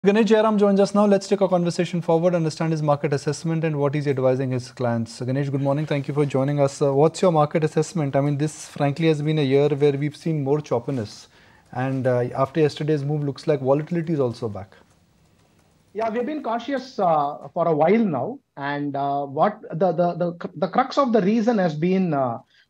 Ganeshram Jayaram joins us now. Let's take our conversation forward, understand his market assessment and what he's advising his clients. Ganesh, good morning. Thank you for joining us. What's your market assessment? I mean, this frankly has been a year where we've seen more choppiness. And after yesterday's move, looks like volatility is also back. Yeah, we've been cautious for a while now. And what the crux of the reason has been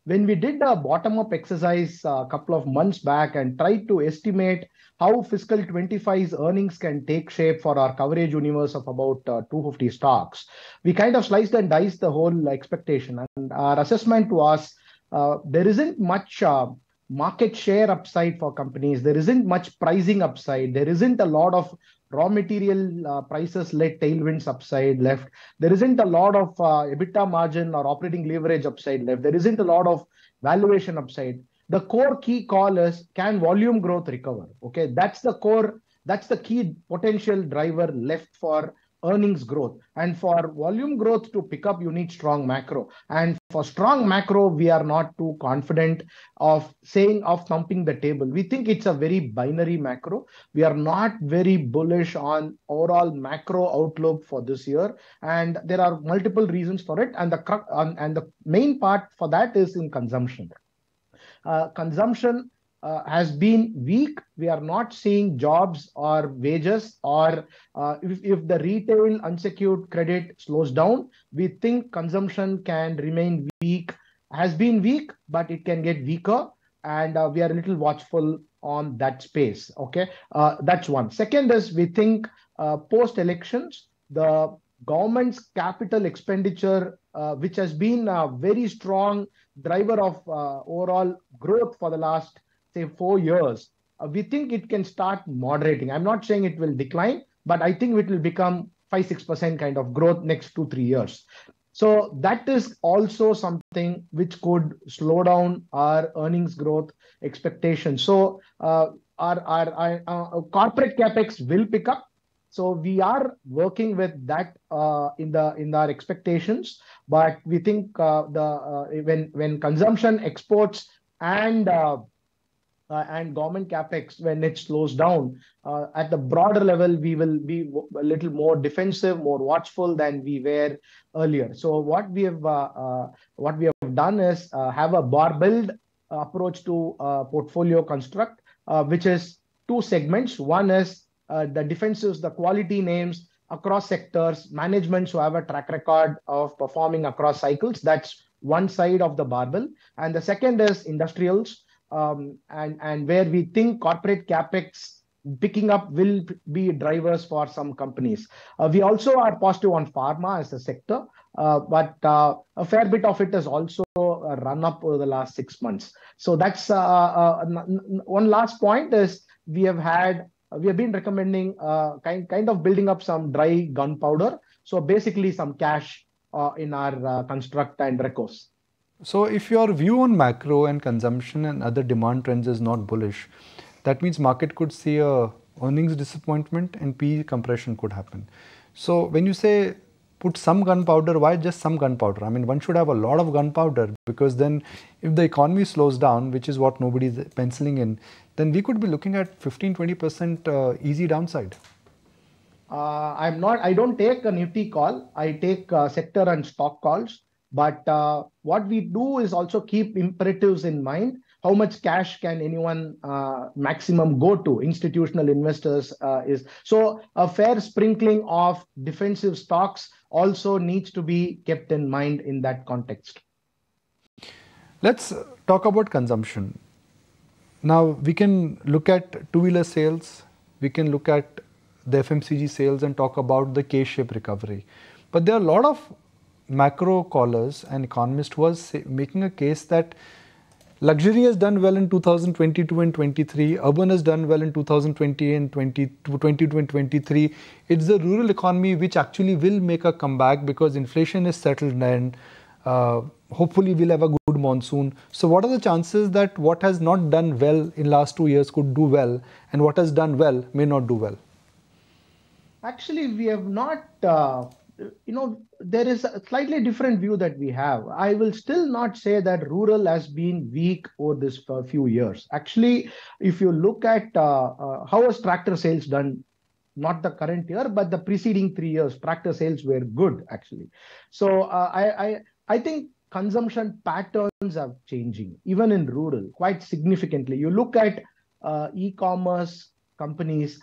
when we did a bottom-up exercise a couple of months back and tried to estimate how fiscal 25's earnings can take shape for our coverage universe of about 250 stocks. We kind of sliced and diced the whole expectation. And our assessment was there isn't much market share upside for companies. There isn't much pricing upside. There isn't a lot of raw material prices led tailwinds upside left. There isn't a lot of EBITDA margin or operating leverage upside left. There isn't a lot of valuation upside. The core key call is, can volume growth recover? Okay, that's the core, that's the key potential driver left for earnings growth. And for volume growth to pick up, you need strong macro. And for strong macro, we are not too confident of thumping the table. We think it's a very binary macro. We are not very bullish on overall macro outlook for this year. And there are multiple reasons for it. And the main part for that is in consumption. Consumption has been weak. We are not seeing jobs or wages, or if the retail unsecured credit slows down, we think consumption can remain weak, has been weak, but it can get weaker. And we are a little watchful on that space. Okay, that's one. Second is, we think post-elections, the government's capital expenditure, which has been a very strong driver of overall growth for the last, say, 4 years, we think it can start moderating. I'm not saying it will decline, but I think it will become 5-6% kind of growth next 2-3 years. So that is also something which could slow down our earnings growth expectations. So our corporate capex will pick up. So we are working with that in our expectations, but we think when consumption, exports, and government capex, when it slows down, at the broader level, we will be a little more defensive, more watchful than we were earlier. So what we have done is have a barbelled approach to portfolio construct, which is 2 segments. One is the defensives, the quality names across sectors, managements who have a track record of performing across cycles. That's one side of the barbell. And the second is industrials, and where we think corporate capex picking up will be drivers for some companies. We also are positive on pharma as a sector, but a fair bit of it has also run up over the last 6 months. So that's one last point is we have been recommending kind of building up some dry gunpowder. So basically some cash in our construct and recos. So if your view on macro and consumption and other demand trends is not bullish, that means market could see a earnings disappointment and PE compression could happen. So when you say put some gunpowder, why just some gunpowder? I mean, one should have a lot of gunpowder, because then if the economy slows down, which is what nobody is penciling in, then we could be looking at 15-20% easy downside. I don't take a Nifty call. I take sector and stock calls. But what we do is also keep imperatives in mind. How much cash can anyone maximum go to? Institutional investors is. So a fair sprinkling of defensive stocks also needs to be kept in mind in that context. Let's talk about consumption. Now, we can look at two-wheeler sales. We can look at the FMCG sales and talk about the K-shaped recovery. But there are a lot of macro callers and economists who are making a case that luxury has done well in 2022 and 23, urban has done well in 2020 and 22 and 23. It's the rural economy which actually will make a comeback because inflation is settled and hopefully we'll have a good monsoon. So what are the chances that what has not done well in last 2 years could do well, and what has done well may not do well? Actually, we have not there is a slightly different view that we have. I will still not say that rural has been weak over this few years. Actually, if you look at how has tractor sales done not the current year, but the preceding 3 years, tractor sales were good actually. So I think consumption patterns are changing, even in rural, quite significantly. You look at e-commerce companies,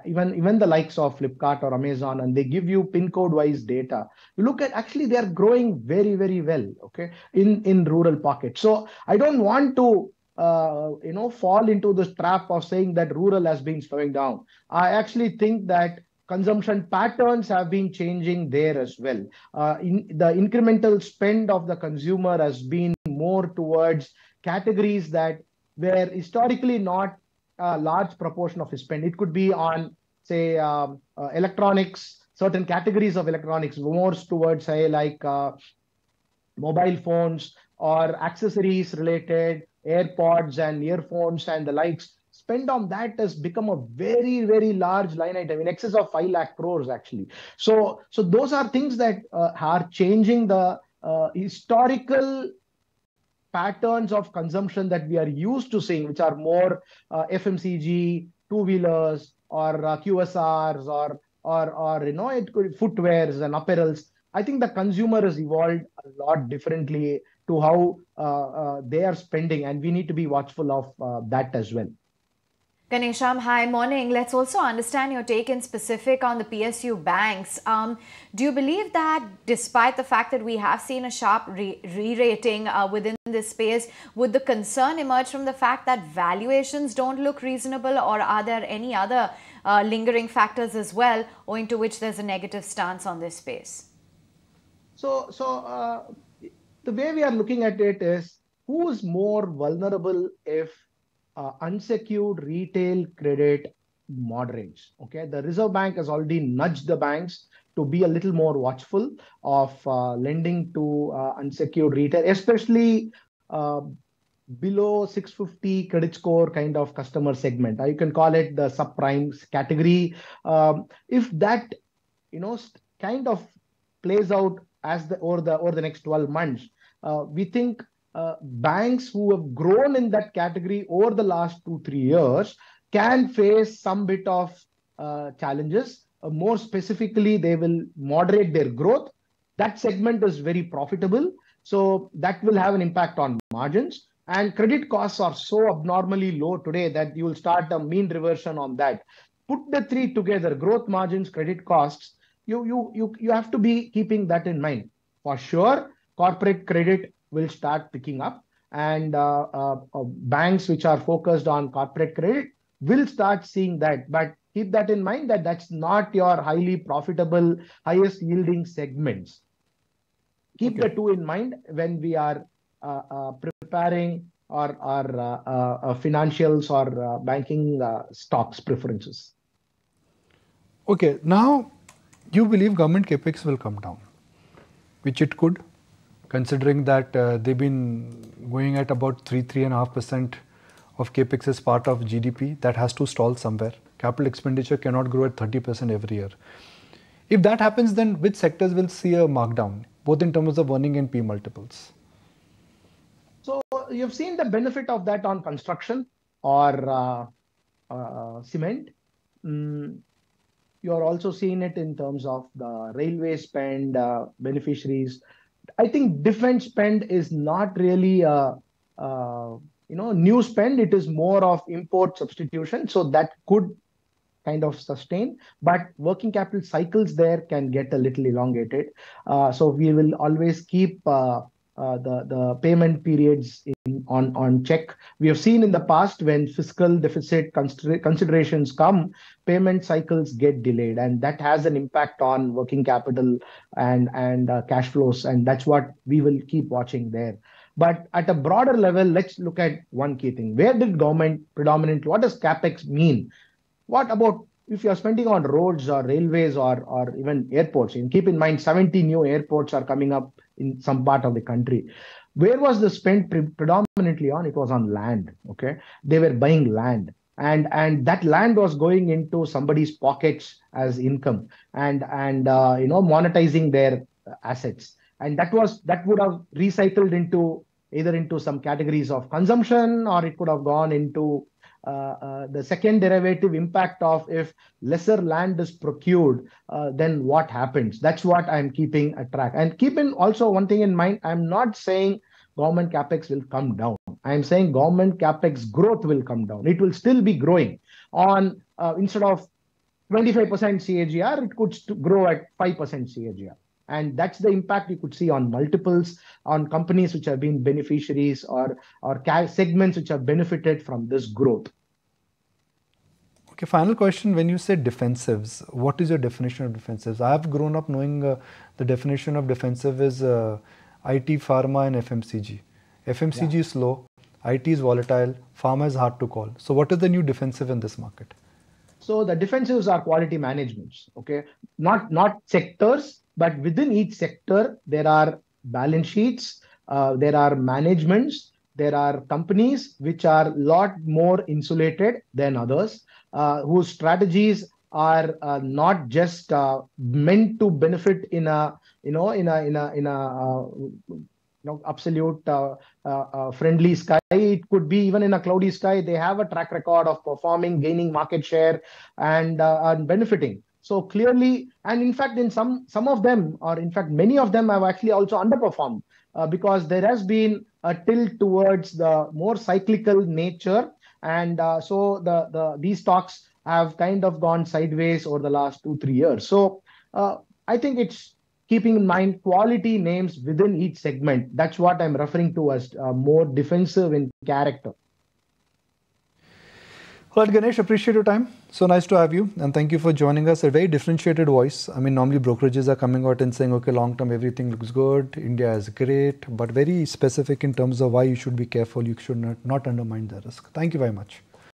even the likes of Flipkart or Amazon, and they give you pin code wise data. You look at, actually they are growing very, very well, okay, in rural pockets. So I don't want to fall into this trap of saying that rural has been slowing down. I actually think that consumption patterns have been changing there as well. The incremental spend of the consumer has been more towards categories that were historically not a large proportion of his spend. It could be on, say, electronics, certain categories of electronics, more towards, say, like mobile phones or accessories related, AirPods and earphones and the likes. Spend on that has become a very, very large line item, in excess of 5 lakh crores actually. So those are things that are changing the historical patterns of consumption that we are used to seeing, which are more FMCG, two-wheelers, or QSRs, or it could footwears and apparels. I think the consumer has evolved a lot differently to how they are spending, and we need to be watchful of that as well. Ganeshram, hi, morning. Let's also understand your take in specific on the PSU banks. Do you believe that despite the fact that we have seen a sharp re-rating within this space, would the concern emerge from the fact that valuations don't look reasonable, or are there any other lingering factors as well, owing to which there's a negative stance on this space? So the way we are looking at it is, who is more vulnerable if unsecured retail credit moderates? Okay, the Reserve Bank has already nudged the banks to be a little more watchful of lending to unsecured retail, especially below 650 credit score kind of customer segment. You can call it the subprime category. If that kind of plays out as over the next 12 months, we think banks who have grown in that category over the last 2-3 years can face some bit of challenges. More specifically, they will moderate their growth. That segment is very profitable, so that will have an impact on margins. And credit costs are so abnormally low today that you will start a mean reversion on that. Put the three together: growth, margins, credit costs. You have to be keeping that in mind. For sure, corporate credit will start picking up, and banks which are focused on corporate credit will start seeing that. But keep that in mind, that that's not your highly profitable, highest yielding segments. Keep the two in mind when we are preparing our financials or banking stocks preferences. Okay, now you believe government capex will come down, which it could, considering that they've been going at about 3.5% of capex as part of GDP. That has to stall somewhere. Capital expenditure cannot grow at 30% every year. If that happens, then which sectors will see a markdown, both in terms of earning and P multiples? So you've seen the benefit of that on construction or cement. You're also seeing it in terms of the railway spend beneficiaries. I think defense spend is not really new spend. It is more of import substitution, so that could kind of sustain. But working capital cycles there can get a little elongated. So we will always keep the payment periods on check. We have seen in the past, when fiscal deficit considerations come, payment cycles get delayed, and that has an impact on working capital and cash flows, and that's what we will keep watching there. But at a broader level, let's look at one key thing. Where did government predominantly, what does capex mean? What about if you're spending on roads or railways or even airports? And keep in mind, 70 new airports are coming up in some part of the country. Where was the spend predominantly on? It was on land. Okay, they were buying land, and that land was going into somebody's pockets as income, and monetizing their assets, and that would have recycled into either into some categories of consumption, or it could have gone into the second derivative impact of if lesser land is procured, then what happens? That's what I'm keeping a track. And keeping also one thing in mind, I'm not saying government capex will come down. I'm saying government capex growth will come down. It will still be growing on instead of 25% CAGR, it could grow at 5% CAGR. And that's the impact you could see on multiples, on companies which have been beneficiaries or segments which have benefited from this growth. Okay, final question. When you say defensives, what is your definition of defensives? I have grown up knowing the definition of defensive is IT, pharma and FMCG. FMCG is slow, IT is volatile, pharma is hard to call. So what is the new defensive in this market? So the defensives are quality managements, okay? Not sectors, but within each sector, there are balance sheets, there are managements, there are companies which are a lot more insulated than others, whose strategies are not just meant to benefit in a absolute friendly sky. It could be even in a cloudy sky. They have a track record of performing, gaining market share, and benefiting. So clearly, and in fact, in some of them, or in fact, many of them have actually also underperformed because there has been a tilt towards the more cyclical nature, and so these stocks have kind of gone sideways over the last 2-3 years. So I think it's keeping in mind quality names within each segment. That's what I'm referring to as more defensive in character. Well, Ganesh, appreciate your time. So nice to have you. And thank you for joining us. A very differentiated voice. I mean, normally brokerages are coming out and saying, okay, long term, everything looks good. India is great, but very specific in terms of why you should be careful. You should not undermine the risk. Thank you very much.